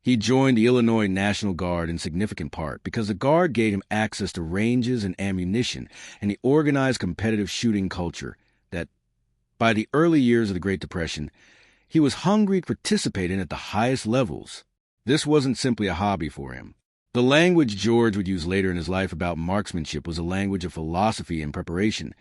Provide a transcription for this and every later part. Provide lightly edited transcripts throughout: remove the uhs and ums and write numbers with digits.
He joined the Illinois National Guard in significant part because the Guard gave him access to ranges and ammunition and the organized competitive shooting culture that, by the early years of the Great Depression, he was hungry to participate in at the highest levels. This wasn't simply a hobby for him. The language George would use later in his life about marksmanship was a language of philosophy and preparation.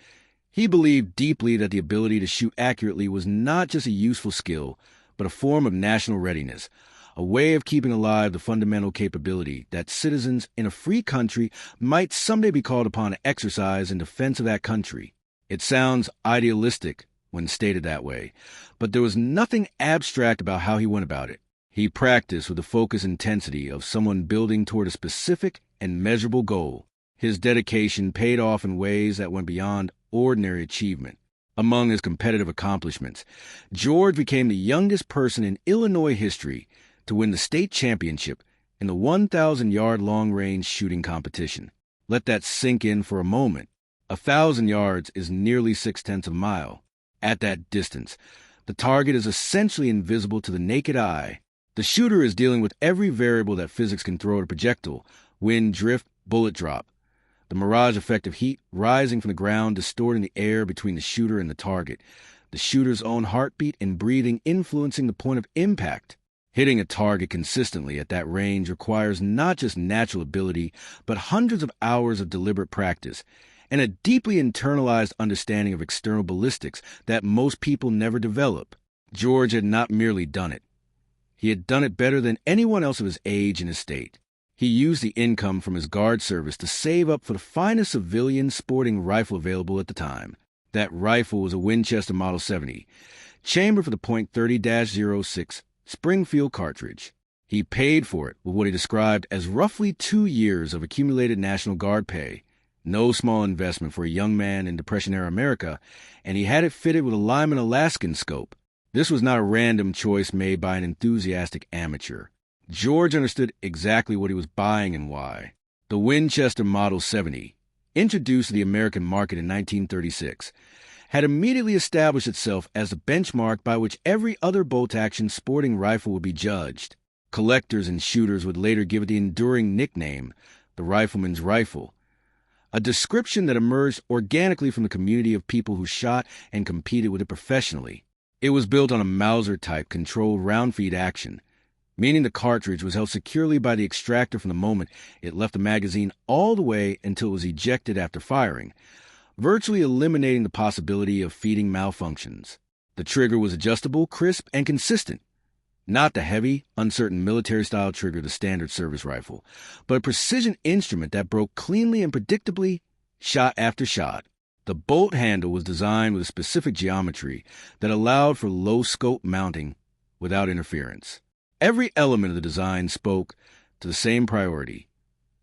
He believed deeply that the ability to shoot accurately was not just a useful skill, but a form of national readiness, a way of keeping alive the fundamental capability that citizens in a free country might someday be called upon to exercise in defense of that country. It sounds idealistic when stated that way, but there was nothing abstract about how he went about it. He practiced with the focused intensity of someone building toward a specific and measurable goal. His dedication paid off in ways that went beyond ordinary achievement. Among his competitive accomplishments, George became the youngest person in Illinois history to win the state championship in the 1,000-yard long-range shooting competition. Let that sink in for a moment. 1,000 yards is nearly 6/10 of a mile. At that distance, the target is essentially invisible to the naked eye. The shooter is dealing with every variable that physics can throw at a projectile: wind, drift, bullet drop. The mirage effect of heat rising from the ground distorting the air between the shooter and the target. The shooter's own heartbeat and breathing influencing the point of impact. Hitting a target consistently at that range requires not just natural ability, but hundreds of hours of deliberate practice, and a deeply internalized understanding of external ballistics that most people never develop. George had not merely done it. He had done it better than anyone else of his age and his state. He used the income from his guard service to save up for the finest civilian sporting rifle available at the time. That rifle was a Winchester Model 70, chambered for the .30-06 Springfield cartridge. He paid for it with what he described as roughly 2 years of accumulated National Guard pay, no small investment for a young man in Depression-era America, and he had it fitted with a Lyman Alaskan scope. This was not a random choice made by an enthusiastic amateur. George understood exactly what he was buying and why. The Winchester Model 70, introduced to the American market in 1936, had immediately established itself as the benchmark by which every other bolt-action sporting rifle would be judged. Collectors and shooters would later give it the enduring nickname, the rifleman's rifle, a description that emerged organically from the community of people who shot and competed with it professionally. It was built on a Mauser-type controlled round-feed action, meaning the cartridge was held securely by the extractor from the moment it left the magazine all the way until it was ejected after firing, virtually eliminating the possibility of feeding malfunctions. The trigger was adjustable, crisp, and consistent. Not the heavy, uncertain military-style trigger of the standard service rifle, but a precision instrument that broke cleanly and predictably, shot after shot. The bolt handle was designed with a specific geometry that allowed for low-scope mounting without interference. Every element of the design spoke to the same priority: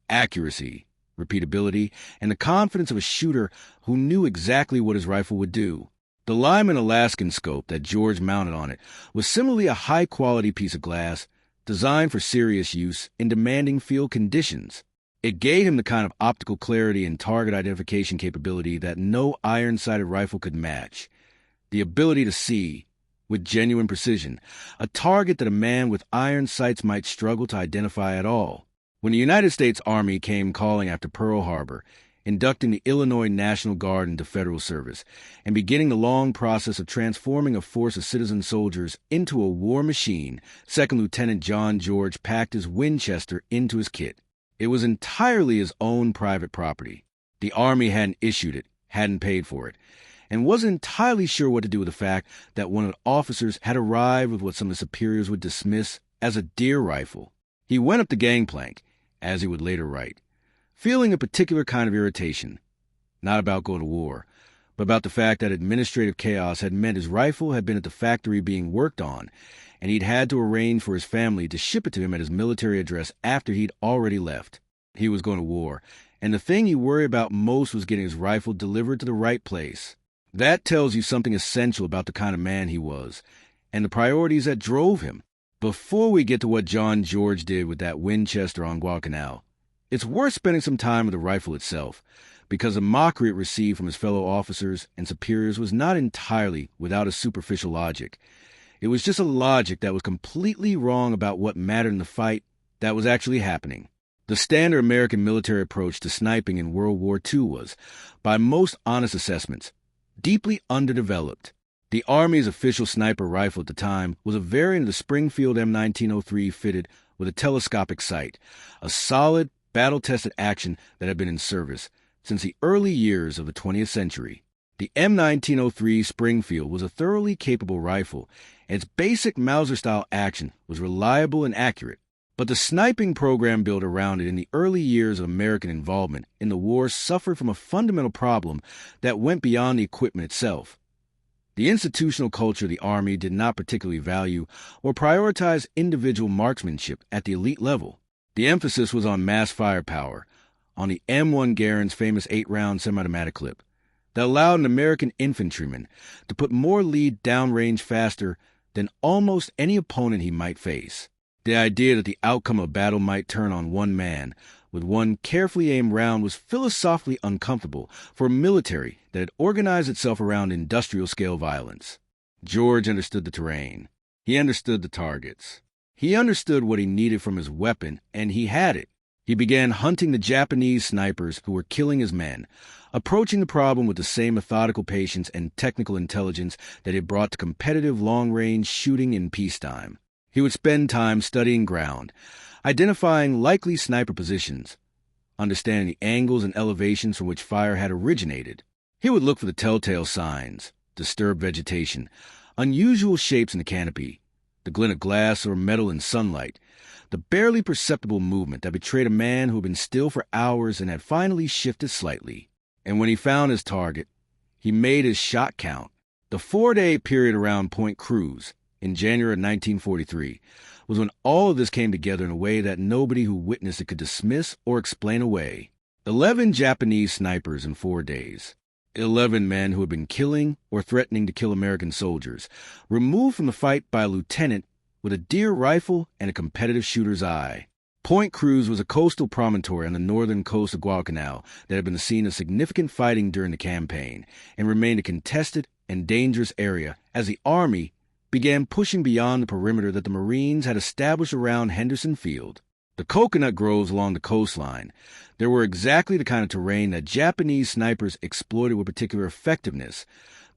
accuracy, repeatability, and the confidence of a shooter who knew exactly what his rifle would do. The Lyman Alaskan scope that George mounted on it was similarly a high-quality piece of glass designed for serious use in demanding field conditions. It gave him the kind of optical clarity and target identification capability that no iron-sighted rifle could match. The ability to see, with genuine precision, a target that a man with iron sights might struggle to identify at all. When the United States Army came calling after Pearl Harbor, inducting the Illinois National Guard into federal service, and beginning the long process of transforming a force of citizen soldiers into a war machine, Second Lieutenant John George packed his Winchester into his kit. It was entirely his own private property. The Army hadn't issued it, hadn't paid for it, and wasn't entirely sure what to do with the fact that one of the officers had arrived with what some of the superiors would dismiss as a deer rifle. He went up the gangplank, as he would later write, feeling a particular kind of irritation, not about going to war, but about the fact that administrative chaos had meant his rifle had been at the factory being worked on, and he'd had to arrange for his family to ship it to him at his military address after he'd already left. He was going to war, and the thing he worried about most was getting his rifle delivered to the right place. That tells you something essential about the kind of man he was, and the priorities that drove him. Before we get to what John George did with that Winchester on Guadalcanal, it's worth spending some time with the rifle itself, because the mockery it received from his fellow officers and superiors was not entirely without a superficial logic. It was just a logic that was completely wrong about what mattered in the fight that was actually happening. The standard American military approach to sniping in World War II was, by most honest assessments, deeply underdeveloped. The Army's official sniper rifle at the time was a variant of the Springfield M1903 fitted with a telescopic sight, a solid, battle-tested action that had been in service since the early years of the 20th century. The M1903 Springfield was a thoroughly capable rifle, and its basic Mauser-style action was reliable and accurate. But the sniping program built around it in the early years of American involvement in the war suffered from a fundamental problem that went beyond the equipment itself. The institutional culture of the Army did not particularly value or prioritize individual marksmanship at the elite level. The emphasis was on mass firepower, on the M1 Garand's famous 8-round semi-automatic clip, that allowed an American infantryman to put more lead downrange faster than almost any opponent he might face. The idea that the outcome of battle might turn on one man with one carefully aimed round was philosophically uncomfortable for a military that had organized itself around industrial-scale violence. George understood the terrain. He understood the targets. He understood what he needed from his weapon, and he had it. He began hunting the Japanese snipers who were killing his men, approaching the problem with the same methodical patience and technical intelligence that he had brought to competitive long-range shooting in peacetime. He would spend time studying ground, identifying likely sniper positions, understanding the angles and elevations from which fire had originated. He would look for the telltale signs, disturbed vegetation, unusual shapes in the canopy, the glint of glass or metal in sunlight, the barely perceptible movement that betrayed a man who had been still for hours and had finally shifted slightly. And when he found his target, he made his shot count. The 4-day period around Point Cruz, in January of 1943, was when all of this came together in a way that nobody who witnessed it could dismiss or explain away. 11 Japanese snipers in 4 days. 11 men who had been killing or threatening to kill American soldiers, removed from the fight by a lieutenant with a deer rifle and a competitive shooter's eye. Point Cruz was a coastal promontory on the northern coast of Guadalcanal that had been the scene of significant fighting during the campaign and remained a contested and dangerous area as the Army began pushing beyond the perimeter that the Marines had established around Henderson Field. The coconut groves along the coastline, there were exactly the kind of terrain that Japanese snipers exploited with particular effectiveness.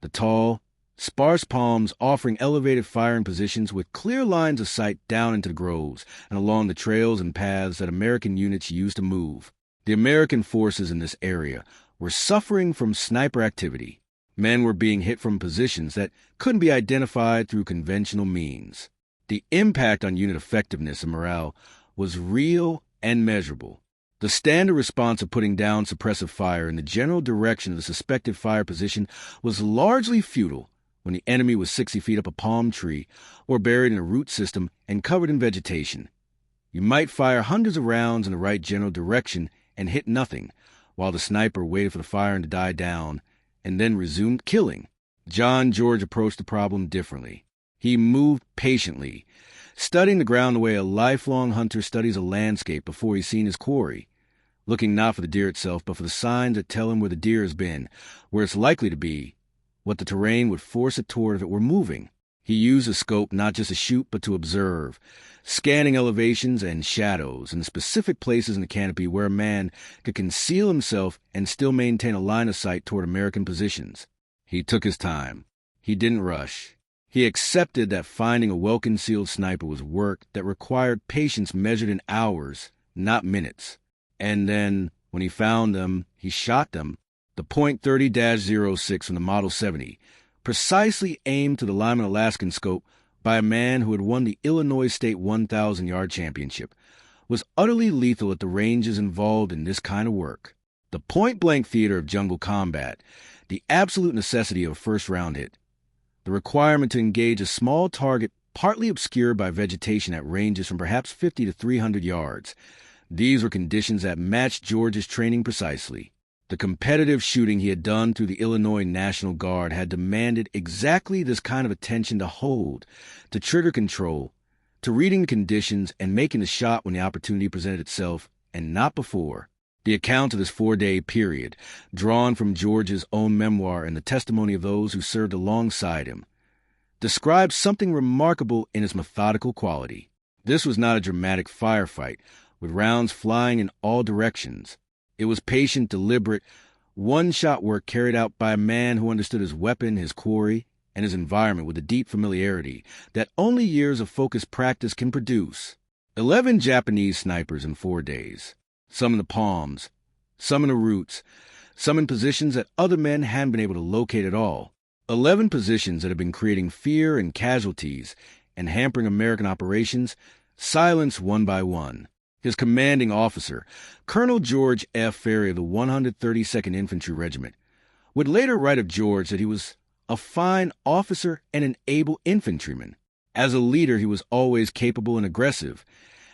The tall, sparse palms offering elevated firing positions with clear lines of sight down into the groves and along the trails and paths that American units used to move. The American forces in this area were suffering from sniper activity. Men were being hit from positions that couldn't be identified through conventional means. The impact on unit effectiveness and morale was real and measurable. The standard response of putting down suppressive fire in the general direction of the suspected fire position was largely futile when the enemy was 60 feet up a palm tree or buried in a root system and covered in vegetation. You might fire hundreds of rounds in the right general direction and hit nothing, while the sniper waited for the firing to die down and then resumed killing. John George approached the problem differently. He moved patiently, studying the ground the way a lifelong hunter studies a landscape before he's seen his quarry, looking not for the deer itself, but for the signs that tell him where the deer has been, where it's likely to be, what the terrain would force it toward if it were moving. He used a scope not just to shoot, but to observe, scanning elevations and shadows in the specific places in the canopy where a man could conceal himself and still maintain a line of sight toward American positions. He took his time. He didn't rush. He accepted that finding a well-concealed sniper was work that required patience measured in hours, not minutes. And then, when he found them, he shot them. The .30-06 from the Model 70, precisely aimed to the Lyman Alaskan scope by a man who had won the Illinois State 1,000-yard championship, was utterly lethal at the ranges involved in this kind of work. The point-blank theater of jungle combat, the absolute necessity of a first-round hit, the requirement to engage a small target partly obscured by vegetation at ranges from perhaps 50 to 300 yards. These were conditions that matched George's training precisely. The competitive shooting he had done through the Illinois National Guard had demanded exactly this kind of attention to hold, to trigger control, to reading the conditions and making the shot when the opportunity presented itself, and not before. The account of this 4-day period, drawn from George's own memoir and the testimony of those who served alongside him, describes something remarkable in its methodical quality. This was not a dramatic firefight, with rounds flying in all directions. It was patient, deliberate, one-shot work carried out by a man who understood his weapon, his quarry, and his environment with a deep familiarity that only years of focused practice can produce. 11 Japanese snipers in 4 days, some in the palms, some in the roots, some in positions that other men hadn't been able to locate at all. 11 positions that have been creating fear and casualties and hampering American operations, silenced one by one. His commanding officer, Colonel George F. Ferry of the 132nd Infantry Regiment, would later write of George that he was a fine officer and an able infantryman. As a leader, he was always capable and aggressive.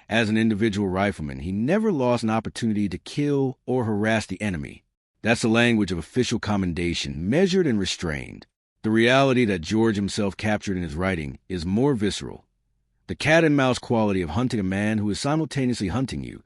As an individual rifleman, he never lost an opportunity to kill or harass the enemy. That's the language of official commendation, measured and restrained. The reality that George himself captured in his writing is more visceral. The cat-and-mouse quality of hunting a man who is simultaneously hunting you,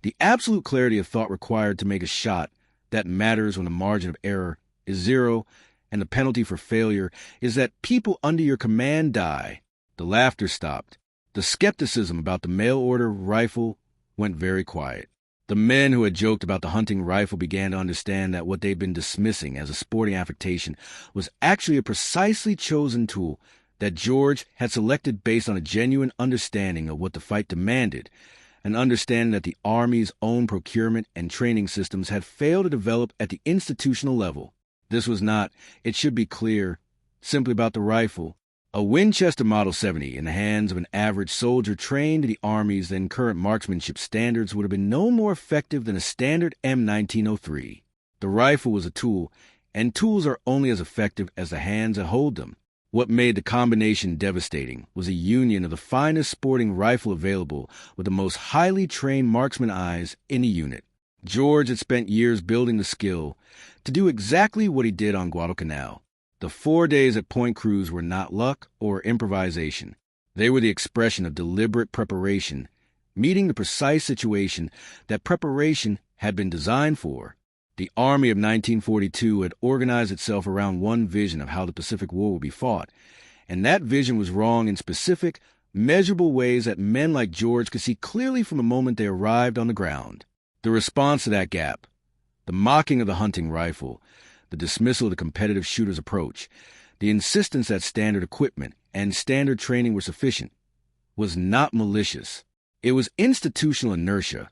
the absolute clarity of thought required to make a shot that matters when the margin of error is zero, and the penalty for failure is that people under your command die. The laughter stopped. The skepticism about the mail-order rifle went very quiet. The men who had joked about the hunting rifle began to understand that what they'd been dismissing as a sporting affectation was actually a precisely chosen tool that George had selected based on a genuine understanding of what the fight demanded, an understanding that the Army's own procurement and training systems had failed to develop at the institutional level. This was not, it should be clear, simply about the rifle. A Winchester Model 70 in the hands of an average soldier trained to the Army's then current marksmanship standards would have been no more effective than a standard M1903. The rifle was a tool, and tools are only as effective as the hands that hold them. What made the combination devastating was a union of the finest sporting rifle available with the most highly trained marksman eyes in the unit. George had spent years building the skill to do exactly what he did on Guadalcanal. The 4 days at Point Cruz were not luck or improvisation. They were the expression of deliberate preparation, meeting the precise situation that preparation had been designed for. The Army of 1942 had organized itself around one vision of how the Pacific War would be fought, and that vision was wrong in specific, measurable ways that men like George could see clearly from the moment they arrived on the ground. The response to that gap, the mocking of the hunting rifle, the dismissal of the competitive shooter's approach, the insistence that standard equipment and standard training were sufficient, was not malicious. It was institutional inertia,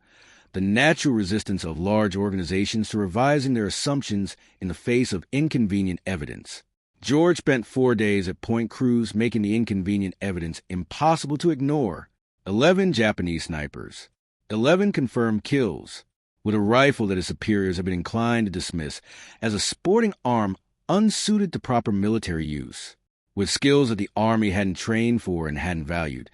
the natural resistance of large organizations to revising their assumptions in the face of inconvenient evidence. George spent 4 days at Point Cruz making the inconvenient evidence impossible to ignore. 11 Japanese snipers. 11 confirmed kills, with a rifle that his superiors had been inclined to dismiss as a sporting arm unsuited to proper military use, with skills that the Army hadn't trained for and hadn't valued.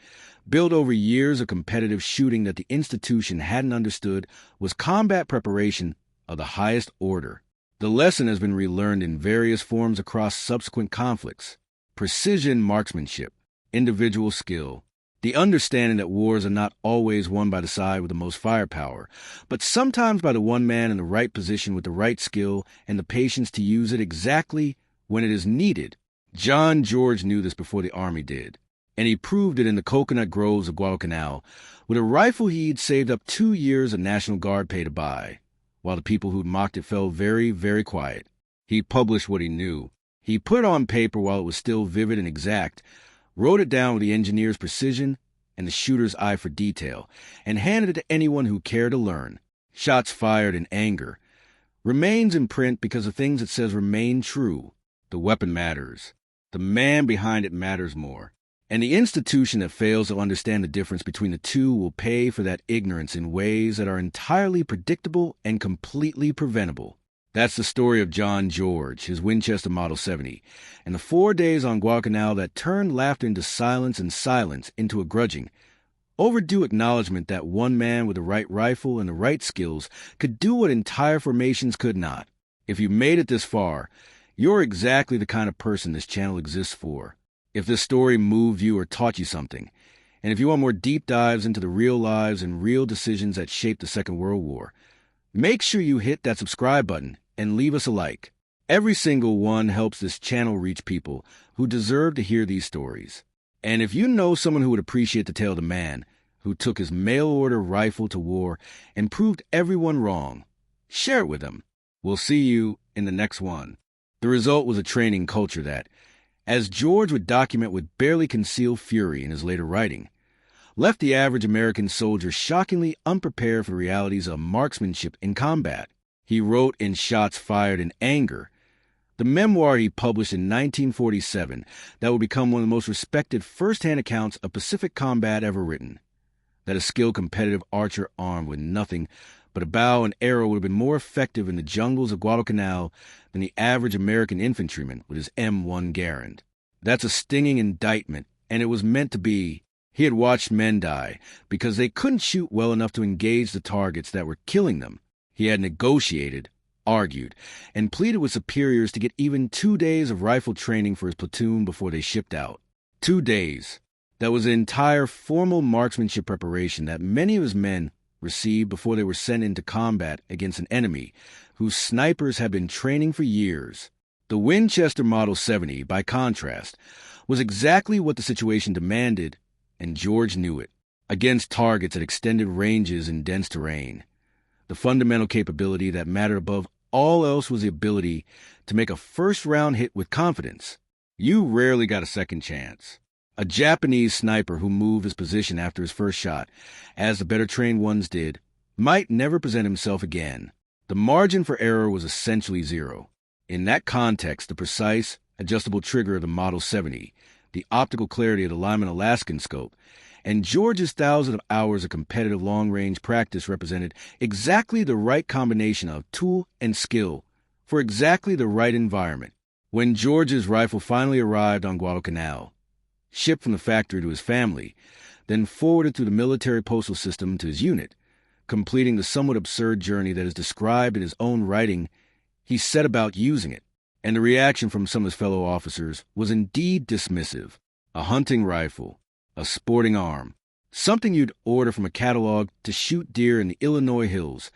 Built over years of competitive shooting that the institution hadn't understood, was combat preparation of the highest order. The lesson has been relearned in various forms across subsequent conflicts. Precision marksmanship, individual skill, the understanding that wars are not always won by the side with the most firepower, but sometimes by the one man in the right position with the right skill and the patience to use it exactly when it is needed. John George knew this before the Army did, and he proved it in the coconut groves of Guadalcanal with a rifle he'd saved up 2 years of National Guard pay to buy, while the people who'd mocked it fell very, very quiet. He published what he knew. He put it on paper while it was still vivid and exact, wrote it down with the engineer's precision and the shooter's eye for detail, and handed it to anyone who cared to learn. Shots fired in anger. Remains in print because the things it says remain true. The weapon matters. The man behind it matters more. And the institution that fails to understand the difference between the two will pay for that ignorance in ways that are entirely predictable and completely preventable. That's the story of John George, his Winchester Model 70, and the 4 days on Guadalcanal that turned laughter into silence and silence into a grudging, overdue acknowledgement that one man with the right rifle and the right skills could do what entire formations could not. If you made it this far, you're exactly the kind of person this channel exists for. If this story moved you or taught you something, and if you want more deep dives into the real lives and real decisions that shaped the Second World War, make sure you hit that subscribe button and leave us a like. Every single one helps this channel reach people who deserve to hear these stories. And if you know someone who would appreciate the tale of the man who took his mail-order rifle to war and proved everyone wrong, share it with them. We'll see you in the next one. The result was a training culture that, as George would document with barely concealed fury in his later writing, left the average American soldier shockingly unprepared for the realities of marksmanship in combat. He wrote in Shots Fired in Anger, the memoir he published in 1947 that would become one of the most respected first-hand accounts of Pacific combat ever written, that a skilled competitive archer armed with nothing but a bow and arrow would have been more effective in the jungles of Guadalcanal than the average American infantryman with his M1 Garand. That's a stinging indictment, and it was meant to be. He had watched men die because they couldn't shoot well enough to engage the targets that were killing them. He had negotiated, argued, and pleaded with superiors to get even 2 days of rifle training for his platoon before they shipped out. 2 days. That was the entire formal marksmanship preparation that many of his men received before they were sent into combat against an enemy whose snipers had been training for years. The Winchester Model 70, by contrast, was exactly what the situation demanded, and George knew it, against targets at extended ranges in dense terrain. The fundamental capability that mattered above all else was the ability to make a first-round hit with confidence. You rarely got a second chance. A Japanese sniper who moved his position after his first shot, as the better-trained ones did, might never present himself again. The margin for error was essentially zero. In that context, the precise, adjustable trigger of the Model 70, the optical clarity of the Lyman Alaskan scope, and George's thousands of hours of competitive long-range practice represented exactly the right combination of tool and skill for exactly the right environment. When George's rifle finally arrived on Guadalcanal, shipped from the factory to his family, then forwarded through the military postal system to his unit, completing the somewhat absurd journey that is described in his own writing, he set about using it, and the reaction from some of his fellow officers was indeed dismissive. A hunting rifle, a sporting arm, something you'd order from a catalog to shoot deer in the Illinois hills,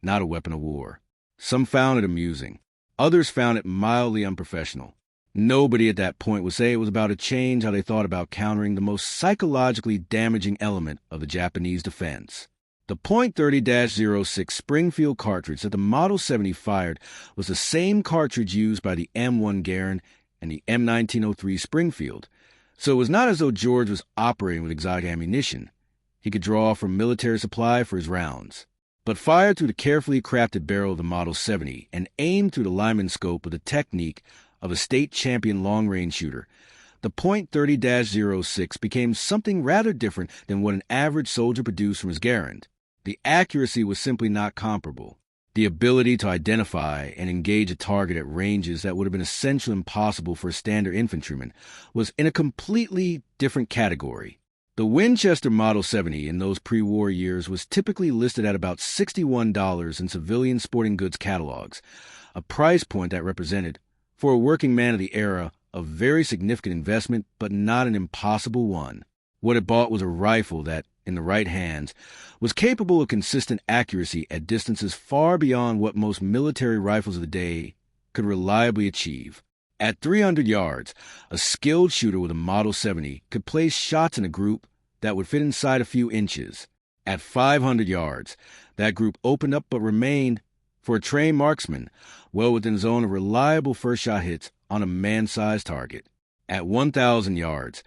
not a weapon of war. Some found it amusing. Others found it mildly unprofessional. Nobody at that point would say it was about to change how they thought about countering the most psychologically damaging element of the Japanese defense. The .30-06 Springfield cartridge that the Model 70 fired was the same cartridge used by the M1 Garand and the M1903 Springfield, so it was not as though George was operating with exotic ammunition. He could draw from military supply for his rounds, but fired through the carefully crafted barrel of the Model 70 and aimed through the Lyman scope with the technique of a state champion long-range shooter. The .30-06 became something rather different than what an average soldier produced from his Garand. The accuracy was simply not comparable. The ability to identify and engage a target at ranges that would have been essentially impossible for a standard infantryman was in a completely different category. The Winchester Model 70 in those pre-war years was typically listed at about $61 in civilian sporting goods catalogs, a price point that represented, for a working man of the era, a very significant investment, but not an impossible one. What it bought was a rifle that, in the right hands, was capable of consistent accuracy at distances far beyond what most military rifles of the day could reliably achieve. At 300 yards, a skilled shooter with a Model 70 could place shots in a group that would fit inside a few inches. At 500 yards, that group opened up but remained, for a trained marksman, well within the zone of reliable first-shot hits on a man-sized target. At 1,000 yards,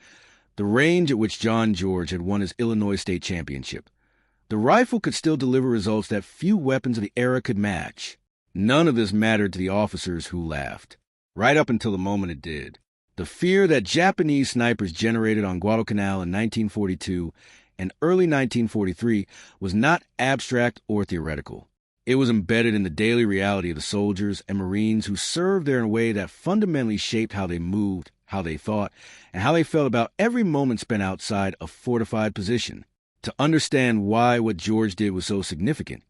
the range at which John George had won his Illinois state championship, the rifle could still deliver results that few weapons of the era could match. None of this mattered to the officers who laughed, right up until the moment it did. The fear that Japanese snipers generated on Guadalcanal in 1942 and early 1943 was not abstract or theoretical. It was embedded in the daily reality of the soldiers and Marines who served there in a way that fundamentally shaped how they moved, how they thought, and how they felt about every moment spent outside a fortified position. To understand why what George did was so significant,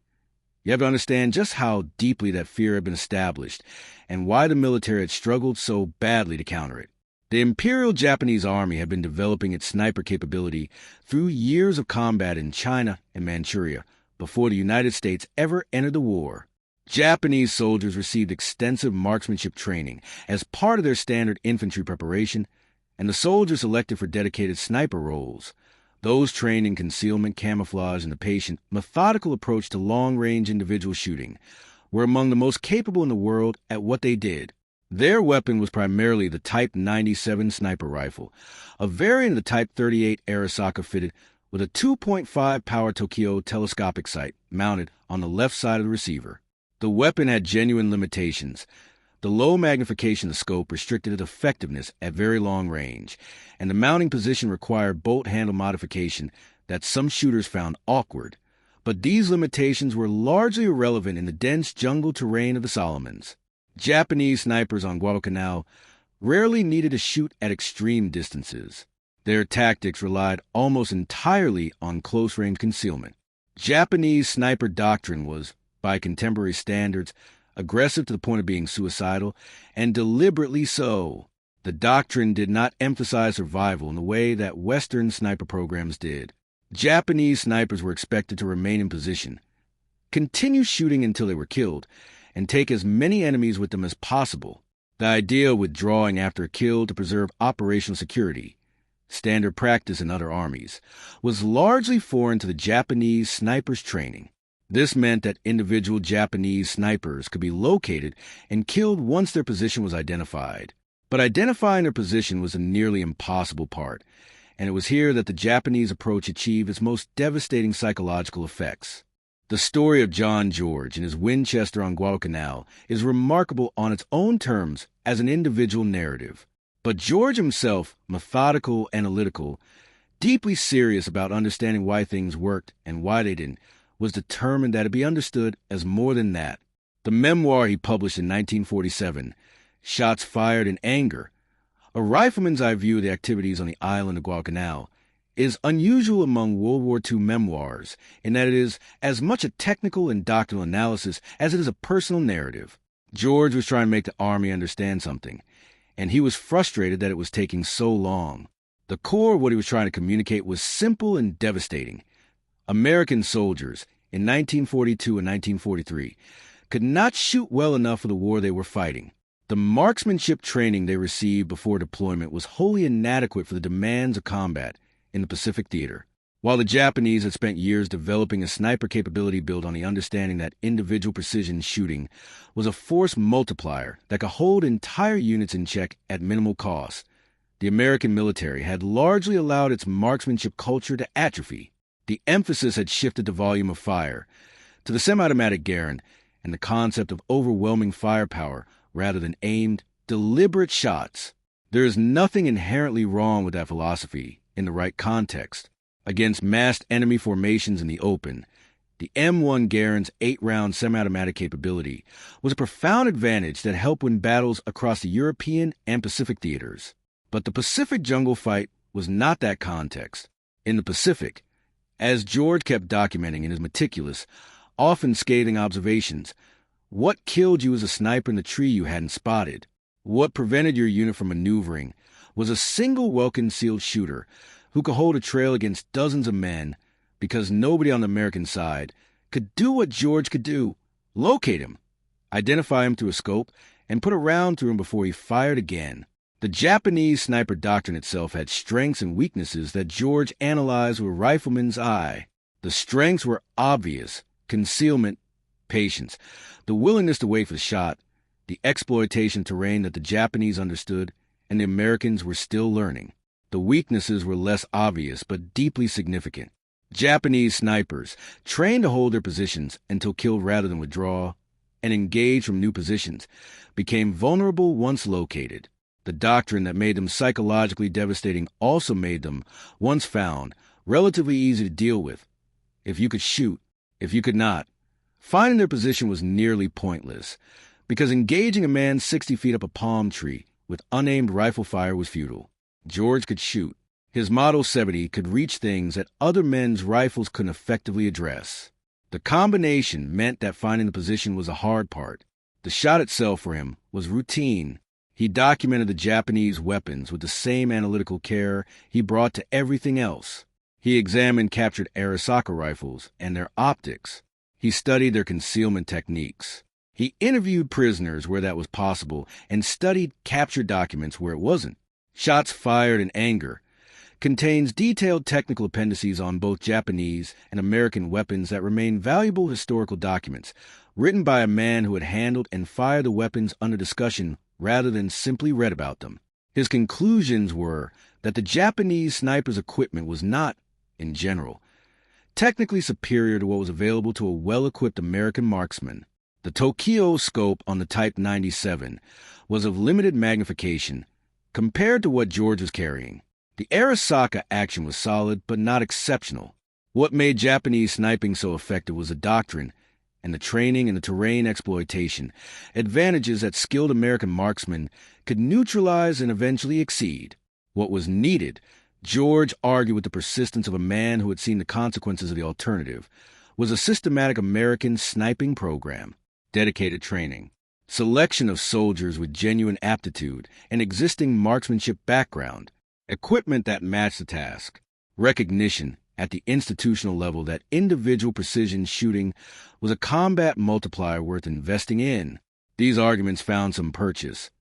you have to understand just how deeply that fear had been established and why the military had struggled so badly to counter it. The Imperial Japanese Army had been developing its sniper capability through years of combat in China and Manchuria before the United States ever entered the war. Japanese soldiers received extensive marksmanship training as part of their standard infantry preparation, and the soldiers selected for dedicated sniper roles. Those trained in concealment, camouflage, and the patient, methodical approach to long-range individual shooting were among the most capable in the world at what they did. Their weapon was primarily the Type 97 sniper rifle, a variant of the Type 38 Arisaka fitted with a 2.5 power Tokyo telescopic sight mounted on the left side of the receiver. The weapon had genuine limitations. The low magnification of the scope restricted its effectiveness at very long range, and the mounting position required bolt handle modification that some shooters found awkward. But these limitations were largely irrelevant in the dense jungle terrain of the Solomons. Japanese snipers on Guadalcanal rarely needed to shoot at extreme distances. Their tactics relied almost entirely on close-range concealment. Japanese sniper doctrine was, by contemporary standards, aggressive to the point of being suicidal, and deliberately so. The doctrine did not emphasize survival in the way that Western sniper programs did. Japanese snipers were expected to remain in position, continue shooting until they were killed, and take as many enemies with them as possible. The idea of withdrawing after a kill to preserve operational security, standard practice in other armies, was largely foreign to the Japanese snipers' training. This meant that individual Japanese snipers could be located and killed once their position was identified. But identifying their position was a nearly impossible part, and it was here that the Japanese approach achieved its most devastating psychological effects. The story of John George and his Winchester on Guadalcanal is remarkable on its own terms as an individual narrative. But George himself, methodical, analytical, deeply serious about understanding why things worked and why they didn't, was determined that it be understood as more than that. The memoir he published in 1947, Shots Fired in Anger, a rifleman's eye view of the activities on the island of Guadalcanal, is unusual among World War II memoirs in that it is as much a technical and doctrinal analysis as it is a personal narrative. George was trying to make the Army understand something, and he was frustrated that it was taking so long. The core of what he was trying to communicate was simple and devastating. American soldiers in 1942 and 1943 could not shoot well enough for the war they were fighting. The marksmanship training they received before deployment was wholly inadequate for the demands of combat in the Pacific theater. While the Japanese had spent years developing a sniper capability built on the understanding that individual precision shooting was a force multiplier that could hold entire units in check at minimal cost, the American military had largely allowed its marksmanship culture to atrophy. The emphasis had shifted the volume of fire to the semi-automatic Garand and the concept of overwhelming firepower rather than aimed, deliberate shots. There is nothing inherently wrong with that philosophy in the right context. Against massed enemy formations in the open, the M1 Garand's 8-round semi-automatic capability was a profound advantage that helped win battles across the European and Pacific theaters. But the Pacific jungle fight was not that context. In the Pacific, as George kept documenting in his meticulous, often scathing observations, what killed you as a sniper in the tree you hadn't spotted? What prevented your unit from maneuvering was a single well-concealed shooter who could hold a trail against dozens of men because nobody on the American side could do what George could do: locate him, identify him through a scope, and put a round through him before he fired again. The Japanese sniper doctrine itself had strengths and weaknesses that George analyzed with a rifleman's eye. The strengths were obvious: concealment, patience, the willingness to wait for the shot, the exploitation terrain that the Japanese understood and the Americans were still learning. The weaknesses were less obvious but deeply significant. Japanese snipers, trained to hold their positions until killed rather than withdraw, and engage from new positions, became vulnerable once located. The doctrine that made them psychologically devastating also made them, once found, relatively easy to deal with. If you could shoot, if you could not, finding their position was nearly pointless, because engaging a man 60 feet up a palm tree with unaimed rifle fire was futile. George could shoot. His Model 70 could reach things that other men's rifles couldn't effectively address. The combination meant that finding the position was the hard part. The shot itself for him was routine. He documented the Japanese weapons with the same analytical care he brought to everything else. He examined captured Arisaka rifles and their optics. He studied their concealment techniques. He interviewed prisoners where that was possible and studied captured documents where it wasn't. Shots Fired in Anger contains detailed technical appendices on both Japanese and American weapons that remain valuable historical documents, written by a man who had handled and fired the weapons under discussion rather than simply read about them. His conclusions were that the Japanese sniper's equipment was not, in general, technically superior to what was available to a well-equipped American marksman. The Tokyo scope on the Type 97 was of limited magnification compared to what George was carrying. The Arasaka action was solid, but not exceptional. What made Japanese sniping so effective was the doctrine and the training and the terrain exploitation, advantages that skilled American marksmen could neutralize and eventually exceed. What was needed, George argued with the persistence of a man who had seen the consequences of the alternative, was a systematic American sniping program, dedicated training, selection of soldiers with genuine aptitude and existing marksmanship background, equipment that matched the task, recognition at the institutional level that individual precision shooting was a combat multiplier worth investing in. These arguments found some purchase.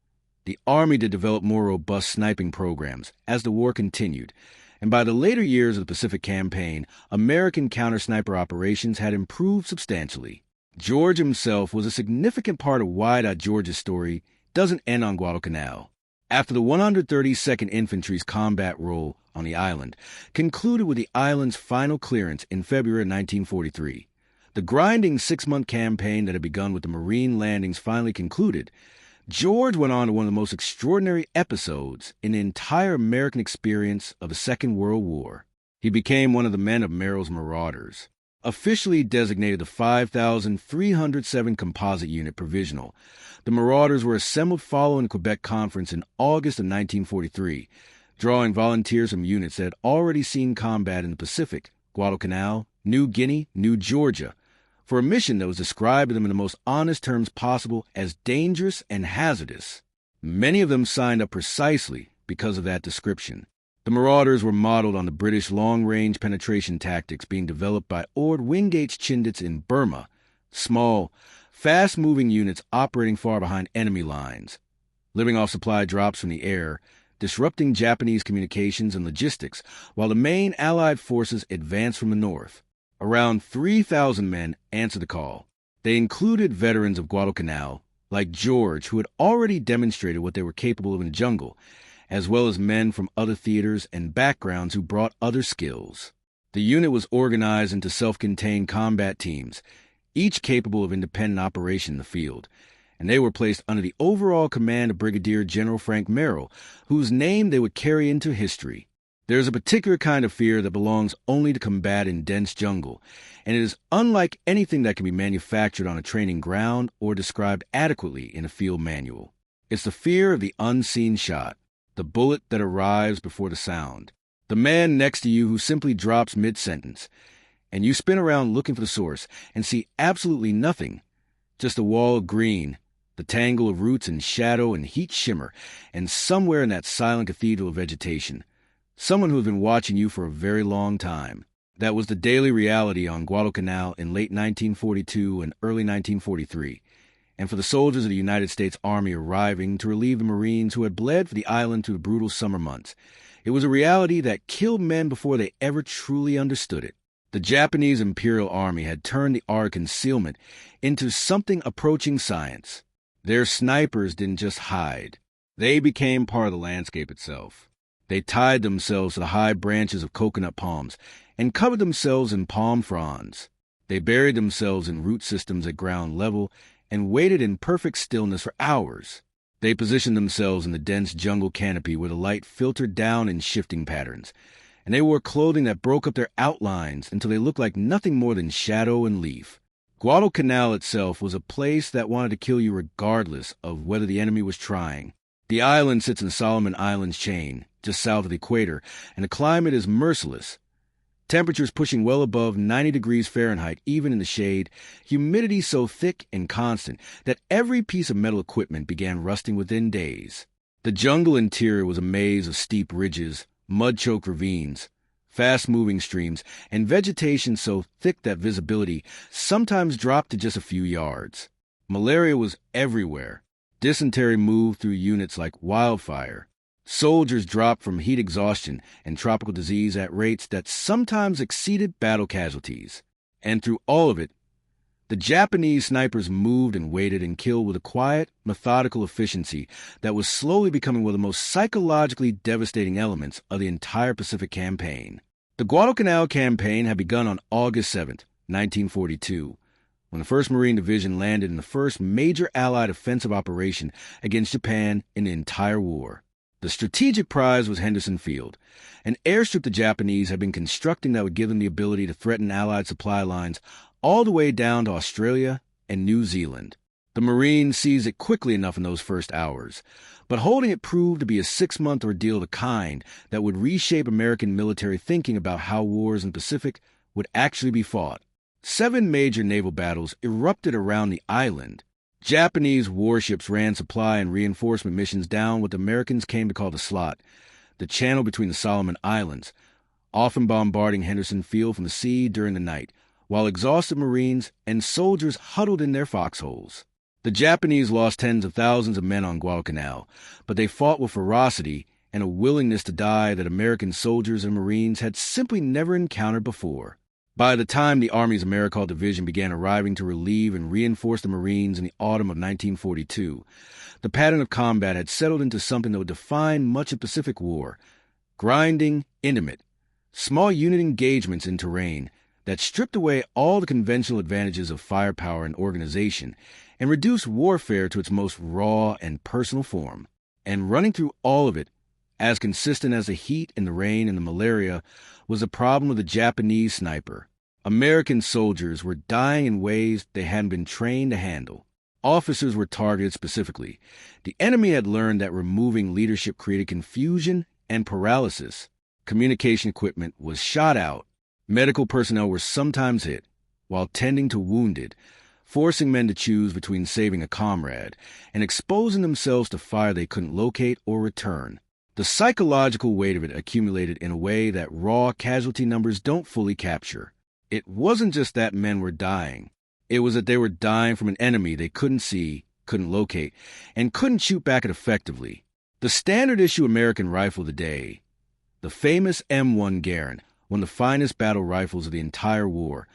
The Army did develop more robust sniping programs as the war continued, and by the later years of the Pacific Campaign, American counter-sniper operations had improved substantially. George himself was a significant part of why George's story doesn't end on Guadalcanal. After the 132nd Infantry's combat role on the island concluded with the island's final clearance in February 1943, the grinding 6-month campaign that had begun with the Marine landings finally concluded, George went on to one of the most extraordinary episodes in the entire American experience of the Second World War. He became one of the men of Merrill's Marauders, officially designated the 5,307 Composite Unit Provisional. The Marauders were assembled following the Quebec Conference in August of 1943, drawing volunteers from units that had already seen combat in the Pacific, Guadalcanal, New Guinea, New Georgia, for a mission that was described to them in the most honest terms possible as dangerous and hazardous. Many of them signed up precisely because of that description. The Marauders were modeled on the British long-range penetration tactics being developed by Ord Wingate's Chindits in Burma, small, fast-moving units operating far behind enemy lines, living off supply drops from the air, disrupting Japanese communications and logistics, while the main Allied forces advanced from the north. Around 3,000 men answered the call. They included veterans of Guadalcanal, like George, who had already demonstrated what they were capable of in the jungle, as well as men from other theaters and backgrounds who brought other skills. The unit was organized into self-contained combat teams, each capable of independent operation in the field, and they were placed under the overall command of Brigadier General Frank Merrill, whose name they would carry into history. There is a particular kind of fear that belongs only to combat in dense jungle, and it is unlike anything that can be manufactured on a training ground or described adequately in a field manual. It's the fear of the unseen shot, the bullet that arrives before the sound, the man next to you who simply drops mid-sentence, and you spin around looking for the source and see absolutely nothing, just a wall of green, the tangle of roots and shadow and heat shimmer, and somewhere in that silent cathedral of vegetation, someone who has been watching you for a very long time. That was the daily reality on Guadalcanal in late 1942 and early 1943, and for the soldiers of the United States Army arriving to relieve the Marines who had bled for the island through the brutal summer months, it was a reality that killed men before they ever truly understood it. The Japanese Imperial Army had turned the art of concealment into something approaching science. Their snipers didn't just hide. They became part of the landscape itself. They tied themselves to the high branches of coconut palms and covered themselves in palm fronds. They buried themselves in root systems at ground level and waited in perfect stillness for hours. They positioned themselves in the dense jungle canopy where the light filtered down in shifting patterns, and they wore clothing that broke up their outlines until they looked like nothing more than shadow and leaf. Guadalcanal itself was a place that wanted to kill you regardless of whether the enemy was trying. The island sits in the Solomon Islands chain, just south of the equator, and the climate is merciless. Temperatures pushing well above 90 degrees Fahrenheit, even in the shade, humidity so thick and constant that every piece of metal equipment began rusting within days. The jungle interior was a maze of steep ridges, mud-choked ravines, fast-moving streams, and vegetation so thick that visibility sometimes dropped to just a few yards. Malaria was everywhere. Dysentery moved through units like wildfire. Soldiers dropped from heat exhaustion and tropical disease at rates that sometimes exceeded battle casualties. And through all of it, the Japanese snipers moved and waited and killed with a quiet, methodical efficiency that was slowly becoming one of the most psychologically devastating elements of the entire Pacific campaign. The Guadalcanal campaign had begun on August 7, 1942, when the 1st Marine Division landed in the first major Allied offensive operation against Japan in the entire war. The strategic prize was Henderson Field, an airstrip the Japanese had been constructing that would give them the ability to threaten Allied supply lines all the way down to Australia and New Zealand. The Marines seized it quickly enough in those first hours, but holding it proved to be a 6-month ordeal of the kind that would reshape American military thinking about how wars in the Pacific would actually be fought. 7 major naval battles erupted around the island. Japanese warships ran supply and reinforcement missions down what the Americans came to call the Slot, the channel between the Solomon Islands, often bombarding Henderson Field from the sea during the night, while exhausted Marines and soldiers huddled in their foxholes. The Japanese lost tens of thousands of men on Guadalcanal, but they fought with ferocity and a willingness to die that American soldiers and Marines had simply never encountered before. By the time the Army's AmeriCorps Division began arriving to relieve and reinforce the Marines in the autumn of 1942, the pattern of combat had settled into something that would define much of Pacific War: grinding, intimate, small unit engagements in terrain that stripped away all the conventional advantages of firepower and organization and reduced warfare to its most raw and personal form. And running through all of it, as consistent as the heat and the rain and the malaria, was the problem of the Japanese sniper. American soldiers were dying in ways they hadn't been trained to handle. Officers were targeted specifically. The enemy had learned that removing leadership created confusion and paralysis. Communication equipment was shot out. Medical personnel were sometimes hit, while tending to wounded, forcing men to choose between saving a comrade and exposing themselves to fire they couldn't locate or return. The psychological weight of it accumulated in a way that raw casualty numbers don't fully capture. It wasn't just that men were dying. It was that they were dying from an enemy they couldn't see, couldn't locate, and couldn't shoot back at effectively. The standard issue American rifle of the day, the famous M1 Garand, one of the finest battle rifles of the entire war,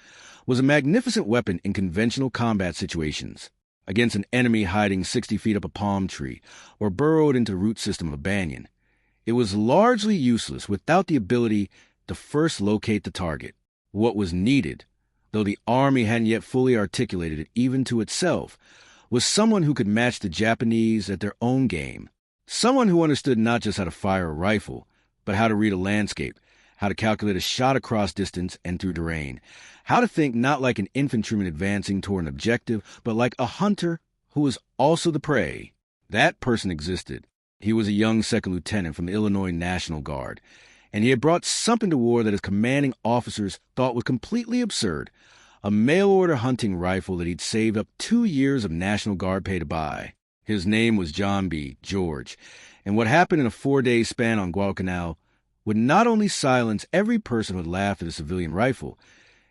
was a magnificent weapon in conventional combat situations, against an enemy hiding 60 feet up a palm tree or burrowed into the root system of a banyan. It was largely useless without the ability to first locate the target. What was needed, though the Army hadn't yet fully articulated it even to itself, was someone who could match the Japanese at their own game. Someone who understood not just how to fire a rifle, but how to read a landscape, how to calculate a shot across distance and through terrain, how to think not like an infantryman advancing toward an objective, but like a hunter who was also the prey. That person existed. He was a young second lieutenant from the Illinois National Guard, and he had brought something to war that his commanding officers thought was completely absurd: a mail-order hunting rifle that he'd saved up 2 years of National Guard pay to buy. His name was John B. George, and what happened in a 4-day span on Guadalcanal would not only silence every person who had laughed at a civilian rifle,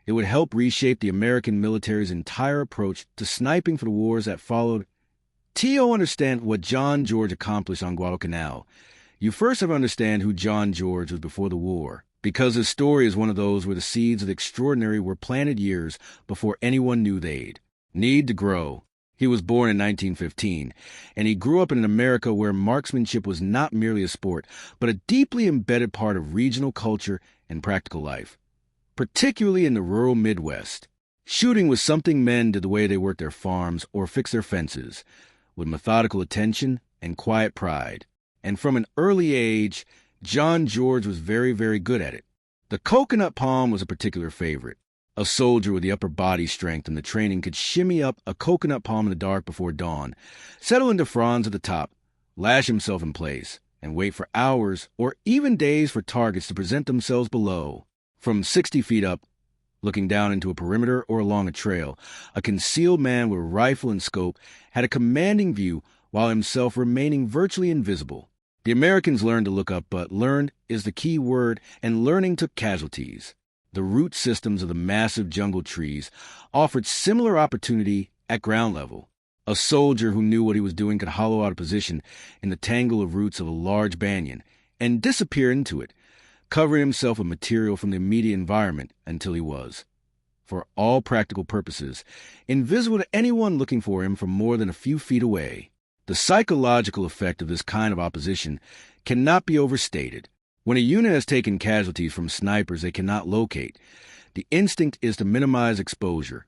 it would help reshape the American military's entire approach to sniping for the wars that followed. To understand what John George accomplished on Guadalcanal, you first have to understand who John George was before the war, because his story is one of those where the seeds of the extraordinary were planted years before anyone knew they'd need to grow. He was born in 1915, and he grew up in an America where marksmanship was not merely a sport, but a deeply embedded part of regional culture and practical life, particularly in the rural Midwest. Shooting was something men did the way they worked their farms or fixed their fences, with methodical attention and quiet pride. And from an early age, John George was very, very good at it. The coconut palm was a particular favorite. A soldier with the upper body strength and the training could shimmy up a coconut palm in the dark before dawn, settle into fronds at the top, lash himself in place, and wait for hours or even days for targets to present themselves below. From 60 feet up, looking down into a perimeter or along a trail, a concealed man with a rifle and scope had a commanding view while himself remaining virtually invisible. The Americans learned to look up, but learned is the key word, and learning took casualties. The root systems of the massive jungle trees offered similar opportunity at ground level. A soldier who knew what he was doing could hollow out a position in the tangle of roots of a large banyan and disappear into it, covering himself with material from the immediate environment until he was, for all practical purposes, invisible to anyone looking for him from more than a few feet away. The psychological effect of this kind of opposition cannot be overstated. When a unit has taken casualties from snipers they cannot locate, the instinct is to minimize exposure,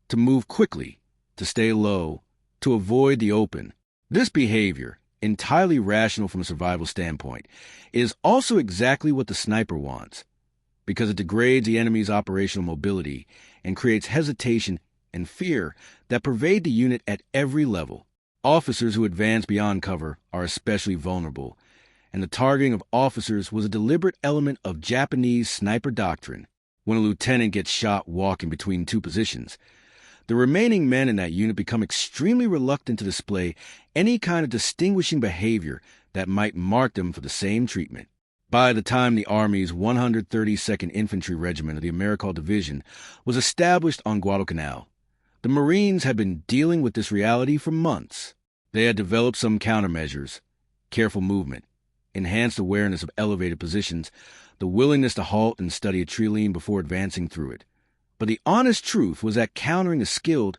to move quickly, to stay low, to avoid the open. This behavior, entirely rational from a survival standpoint, is also exactly what the sniper wants, because it degrades the enemy's operational mobility and creates hesitation and fear that pervade the unit at every level. Officers who advance beyond cover are especially vulnerable, and the targeting of officers was a deliberate element of Japanese sniper doctrine. When a lieutenant gets shot walking between two positions, the remaining men in that unit become extremely reluctant to display any kind of distinguishing behavior that might mark them for the same treatment. By the time the Army's 132nd Infantry Regiment of the Merrill Division was established on Guadalcanal, the Marines had been dealing with this reality for months. They had developed some countermeasures: careful movement, enhanced awareness of elevated positions, the willingness to halt and study a tree line before advancing through it. But the honest truth was that countering a skilled,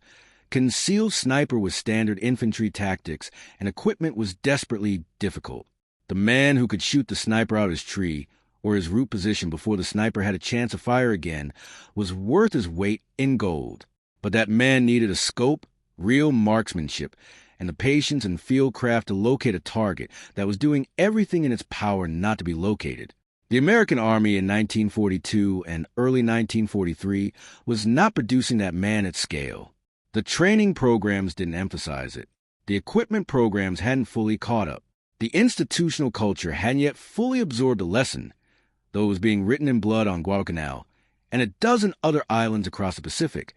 concealed sniper with standard infantry tactics and equipment was desperately difficult. The man who could shoot the sniper out his tree or his route position before the sniper had a chance to fire again was worth his weight in gold. But that man needed a scope, real marksmanship, and the patience and field craft to locate a target that was doing everything in its power not to be located. The American Army in 1942 and early 1943 was not producing that man at scale. The training programs didn't emphasize it. The equipment programs hadn't fully caught up. The institutional culture hadn't yet fully absorbed the lesson, though it was being written in blood on Guadalcanal and a dozen other islands across the Pacific.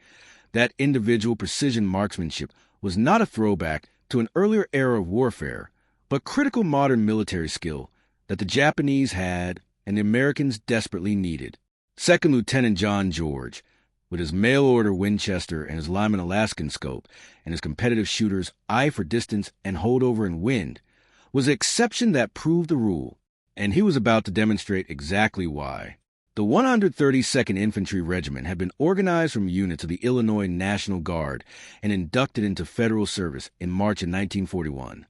That individual precision marksmanship was not a throwback to an earlier era of warfare, but critical modern military skill that the Japanese had and the Americans desperately needed. Second Lieutenant John George, with his mail-order Winchester and his Lyman Alaskan scope and his competitive shooter's eye for distance and holdover in wind, was the exception that proved the rule, and he was about to demonstrate exactly why. The 132nd Infantry Regiment had been organized from units of the Illinois National Guard and inducted into federal service in March of 1941.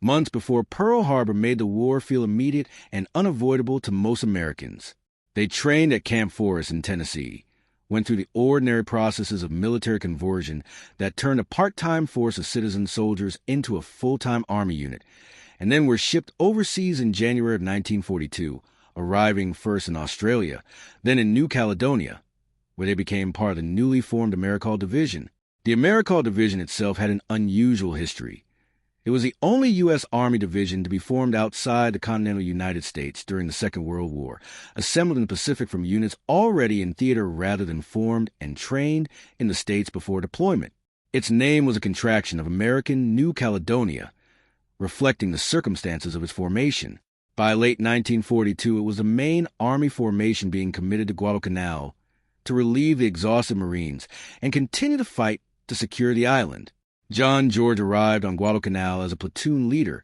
Months before Pearl Harbor made the war feel immediate and unavoidable to most Americans. They trained at Camp Forrest in Tennessee, went through the ordinary processes of military conversion that turned a part-time force of citizen soldiers into a full-time Army unit, and then were shipped overseas in January of 1942, arriving first in Australia, then in New Caledonia, where they became part of the newly formed Merrill Division. The Merrill Division itself had an unusual history. It was the only U.S. Army division to be formed outside the continental United States during the Second World War, assembled in the Pacific from units already in theater rather than formed and trained in the States before deployment. Its name was a contraction of American New Caledonia, reflecting the circumstances of its formation. By late 1942, it was the main Army formation being committed to Guadalcanal to relieve the exhausted Marines and continue to fight to secure the island. John George arrived on Guadalcanal as a platoon leader,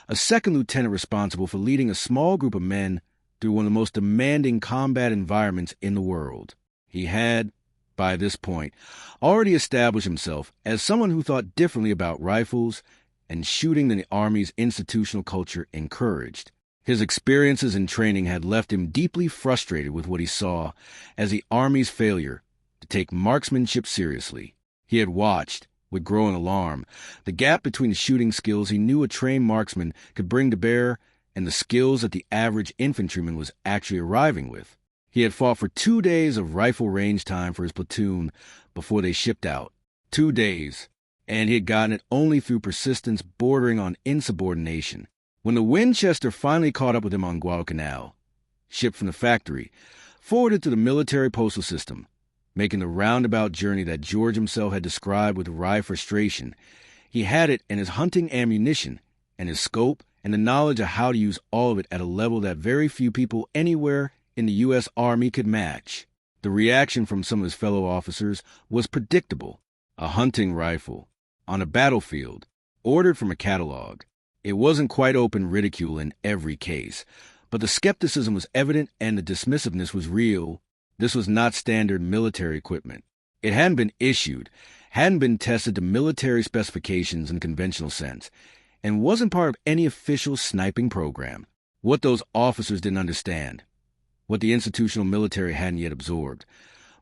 a second lieutenant responsible for leading a small group of men through one of the most demanding combat environments in the world. He had, by this point, already established himself as someone who thought differently about rifles and shooting than the Army's institutional culture encouraged. His experiences and training had left him deeply frustrated with what he saw as the Army's failure to take marksmanship seriously. He had watched, with growing alarm, the gap between the shooting skills he knew a trained marksman could bring to bear and the skills that the average infantryman was actually arriving with. He had fought for 2 days of rifle range time for his platoon before they shipped out. 2 days, and he had gotten it only through persistence bordering on insubordination. When the Winchester finally caught up with him on Guadalcanal, shipped from the factory, forwarded to the military postal system, making the roundabout journey that George himself had described with wry frustration, he had it and his hunting ammunition and his scope and the knowledge of how to use all of it at a level that very few people anywhere in the U.S. Army could match. The reaction from some of his fellow officers was predictable. A hunting rifle, on a battlefield, ordered from a catalog. It wasn't quite open ridicule in every case, but the skepticism was evident and the dismissiveness was real. This was not standard military equipment. It hadn't been issued, hadn't been tested to military specifications in the conventional sense, and wasn't part of any official sniping program. What those officers didn't understand, what the institutional military hadn't yet absorbed,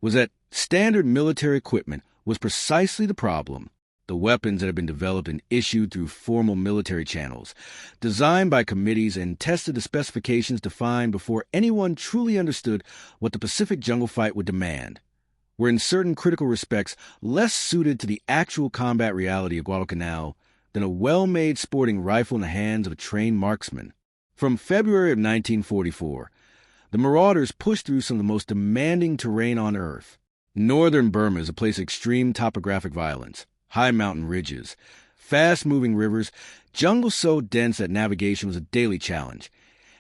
was that standard military equipment was precisely the problem. The weapons that had been developed and issued through formal military channels, designed by committees and tested to specifications defined before anyone truly understood what the Pacific jungle fight would demand, were in certain critical respects less suited to the actual combat reality of Guadalcanal than a well-made sporting rifle in the hands of a trained marksman. From February of 1944, the Marauders pushed through some of the most demanding terrain on Earth. Northern Burma is a place of extreme topographic violence, high mountain ridges, fast-moving rivers, jungle so dense that navigation was a daily challenge,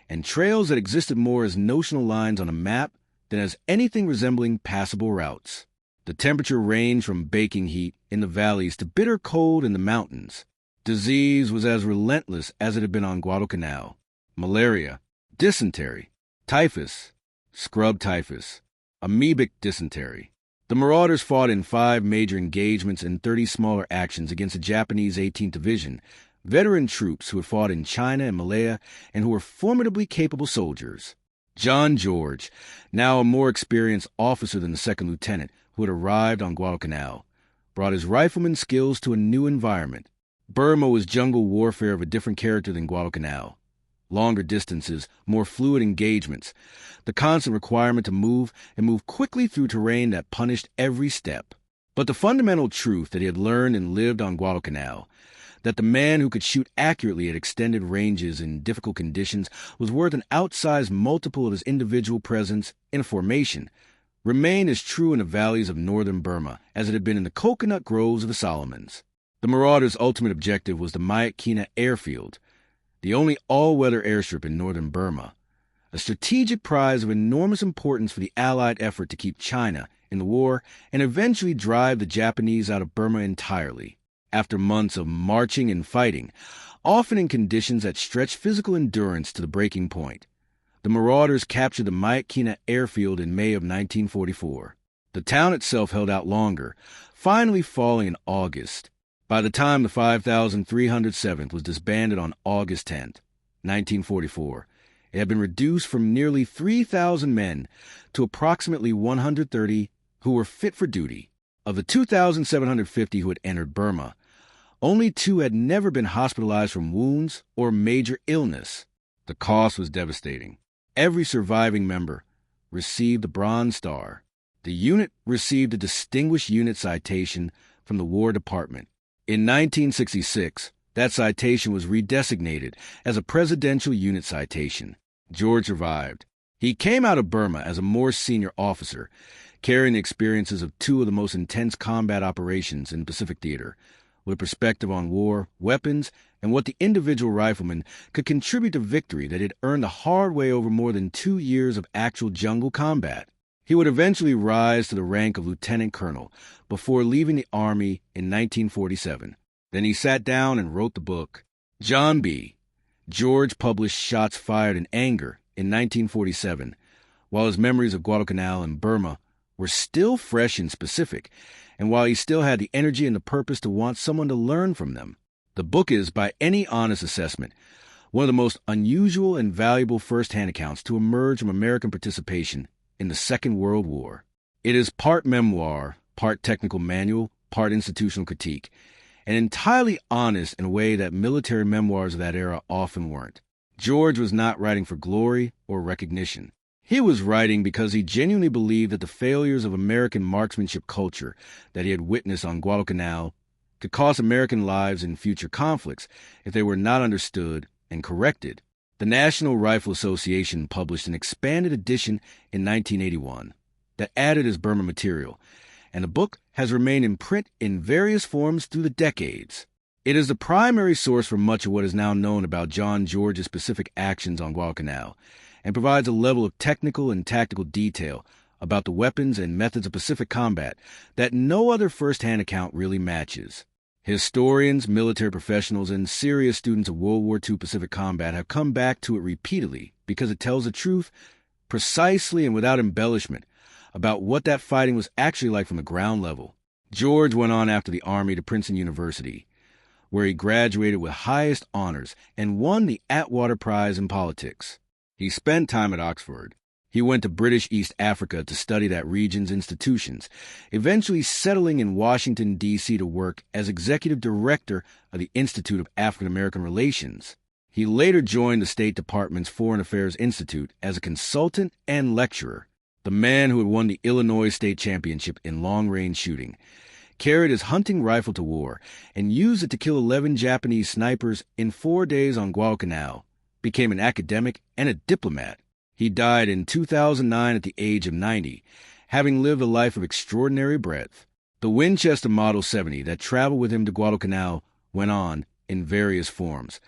and trails that existed more as notional lines on a map than as anything resembling passable routes. The temperature ranged from baking heat in the valleys to bitter cold in the mountains. Disease was as relentless as it had been on Guadalcanal. Malaria, dysentery, typhus, scrub typhus, amoebic dysentery. The Marauders fought in 5 major engagements and 30 smaller actions against the Japanese 18th Division, veteran troops who had fought in China and Malaya and who were formidably capable soldiers. John George, now a more experienced officer than the second lieutenant who had arrived on Guadalcanal, brought his rifleman skills to a new environment. Burma was jungle warfare of a different character than Guadalcanal. Longer distances, more fluid engagements, the constant requirement to move and move quickly through terrain that punished every step. But the fundamental truth that he had learned and lived on Guadalcanal, that the man who could shoot accurately at extended ranges in difficult conditions was worth an outsized multiple of his individual presence in a formation, remained as true in the valleys of northern Burma as it had been in the coconut groves of the Solomons. The Marauders' ultimate objective was the Myitkyina airfield, the only all-weather airstrip in northern Burma, a strategic prize of enormous importance for the Allied effort to keep China in the war and eventually drive the Japanese out of Burma entirely. After months of marching and fighting, often in conditions that stretched physical endurance to the breaking point, the Marauders captured the Myitkyina airfield in May of 1944. The town itself held out longer, finally falling in August. By the time the 5,307th was disbanded on August 10, 1944, it had been reduced from nearly 3,000 men to approximately 130 who were fit for duty. Of the 2,750 who had entered Burma, only 2 had never been hospitalized from wounds or major illness. The cost was devastating. Every surviving member received the Bronze Star. The unit received a Distinguished Unit Citation from the War Department. In 1966, that citation was redesignated as a Presidential Unit Citation. George survived. He came out of Burma as a more senior officer, carrying the experiences of 2 of the most intense combat operations in the Pacific Theater, with a perspective on war, weapons, and what the individual rifleman could contribute to victory that had earned the hard way over more than 2 years of actual jungle combat. He would eventually rise to the rank of lieutenant colonel before leaving the Army in 1947. Then he sat down and wrote the book. John B. George published Shots Fired in Anger in 1947, while his memories of Guadalcanal and Burma were still fresh and specific, and while he still had the energy and the purpose to want someone to learn from them. The book is, by any honest assessment, one of the most unusual and valuable first-hand accounts to emerge from American participation in the Second World War. It is part memoir, part technical manual, part institutional critique, and entirely honest in a way that military memoirs of that era often weren't. George was not writing for glory or recognition. He was writing because he genuinely believed that the failures of American marksmanship culture that he had witnessed on Guadalcanal could cost American lives in future conflicts if they were not understood and corrected. The National Rifle Association published an expanded edition in 1981 that added his Burma material, and the book has remained in print in various forms through the decades. It is the primary source for much of what is now known about John George's specific actions on Guadalcanal, and provides a level of technical and tactical detail about the weapons and methods of Pacific combat that no other first-hand account really matches. Historians, military professionals, and serious students of World War II Pacific combat have come back to it repeatedly because it tells the truth precisely and without embellishment about what that fighting was actually like from the ground level. George went on after the Army to Princeton University, where he graduated with highest honors and won the Atwater Prize in politics. He spent time at Oxford. He went to British East Africa to study that region's institutions, eventually settling in Washington, D.C. to work as executive director of the Institute of African American Relations. He later joined the State Department's Foreign Affairs Institute as a consultant and lecturer. The man who had won the Illinois State Championship in long-range shooting carried his hunting rifle to war and used it to kill 11 Japanese snipers in 4 days on Guadalcanal, became an academic and a diplomat. He died in 2009 at the age of 90, having lived a life of extraordinary breadth. The Winchester Model 70 that traveled with him to Guadalcanal went on, in various forms,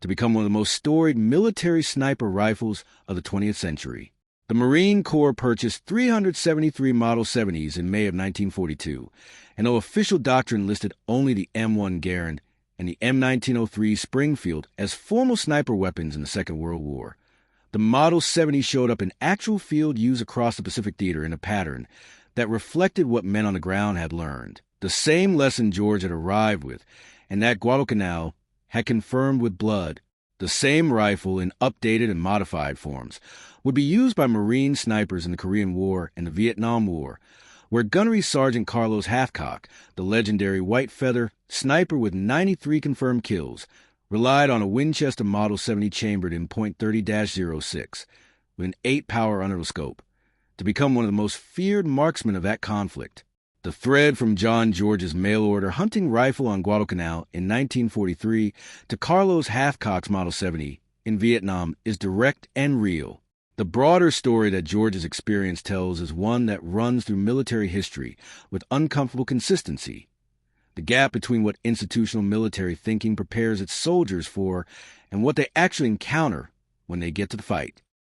to become one of the most storied military sniper rifles of the 20th century. The Marine Corps purchased 373 Model 70s in May of 1942, and though official doctrine listed only the M1 Garand and the M1903 Springfield as formal sniper weapons in the Second World War, the Model 70 showed up in actual field use across the Pacific Theater in a pattern that reflected what men on the ground had learned. The same lesson George had arrived with, and that Guadalcanal had confirmed with blood. The same rifle in updated and modified forms would be used by Marine snipers in the Korean War and the Vietnam War, where Gunnery Sergeant Carlos Hathcock, the legendary white feather sniper with 93 confirmed kills, relied on a Winchester Model 70 chambered in .30-06 with an 8-power underscope to become one of the most feared marksmen of that conflict. The thread from John George's mail-order hunting rifle on Guadalcanal in 1943 to Carlos Hathcock's Model 70 in Vietnam is direct and real. The broader story that George's experience tells is one that runs through military history with uncomfortable consistency. The gap between what institutional military thinking prepares its soldiers for and what they actually encounter when they get to the fight.